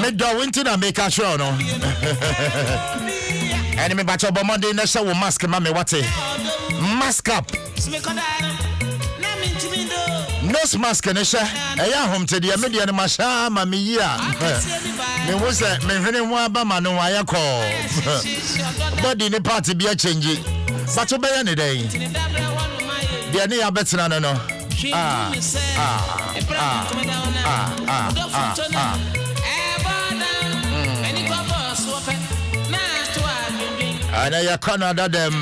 me do winter na make a show no. Enemy batch up Monday na show mask mama what mask up. Nose mask na show. Eya home to the media na masha mama ya. Me was me hwene ho aba ma no aya call. Body ni party be a change. But obey any day. Dia ni abetina no. And I Canada them.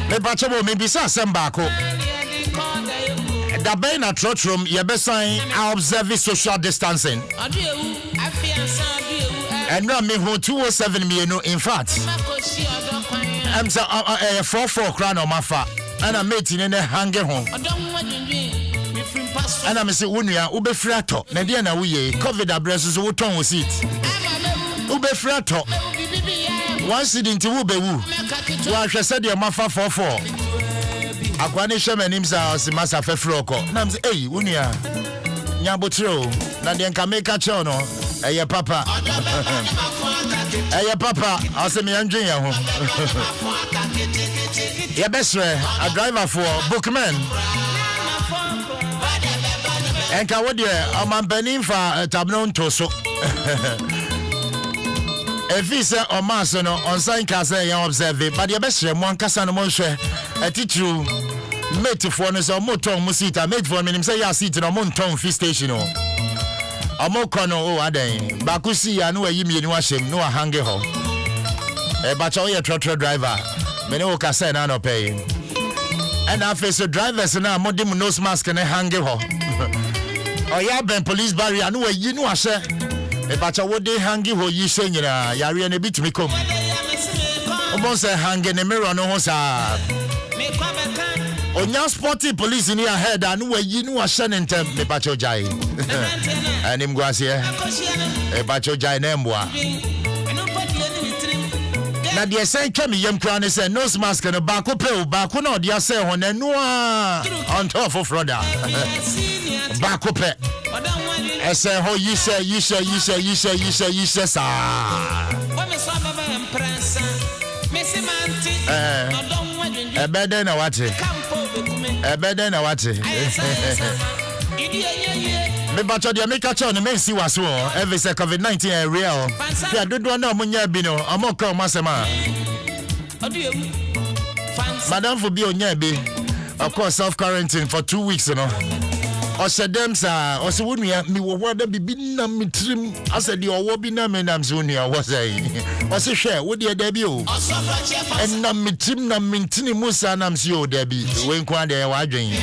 Me bacho me bisa sembako. Da bay na trotrum ye be sign observe social distancing. And no me who 207 me no in fact. I'm so 44 crown on my fa. And I made in a hange home. And I'm say unia ube frato. Na dia na we COVID addresses wo ton wo seat. Ube frato. One seat into ube wu. Wa hwe said your mafa 44. Akwane hwe manim sa osimasa fefroko. Na am say eh unia. Nyabotro na de nka make a cho no. Eye papa. Eye papa, asemi andwen ya ho. Ye besre a driver for bookman. Enka wo de amampanin fa tabno nto so. Efi se o maso no on sign ka say yan observe, but ye besre mo ankasa no mo hwe. Atichu mate for no so motor mo seat, mate for me nim say ya seat no mo nton fi station no. Amokono o aden bakusi ya no ayi mienu ahyem no ahange ho e bacha o ye trotro driver me ne o ka say na no pay and after drivers na modim nose mask ne hange ho o ya ben police barrier no ayi no ahye e bacha wo de hange ho yi hye nyina yare ne bitumi kom o bon say hange ne mirror no ho sa Onya sporty police in your head and where you know a shannon temp me bacho jai. And him guasia a bacho jai nembwa. Now the say come yam crown is a nose mask and a bako pill, bako no, dear say on a noa on top of Froda. Bako pe. I say, oh, you say, a better than what? A better than what? Me bacho dia make a chon me si waso every say COVID-19 real. Yeah, don't want no munya bino. Amoko masema. Madam for be onya be. Of course self quarantine for 2 weeks, you know. O said them sa o se wonu me wo wada bibi na mitrim asa de owo bi na me nam so nua wo say o se hwe wo de da bi o en na mitrim na mintini musa nam so o da bi we nko ade wa adwen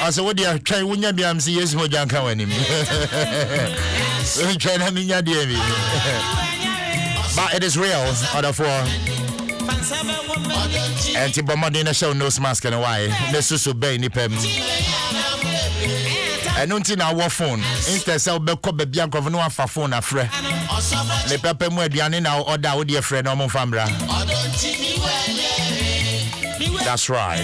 asa wo de twan wonya bi am se yesu mo janka wanim we try na minya de bi but it is real other for anti-bomarding na show nose mask and why na susu be ni pem and until our phone instead say be ko be bia nko no afa phone afre le pepe mu aduane na order wo de frɛ no mo famra. That's right.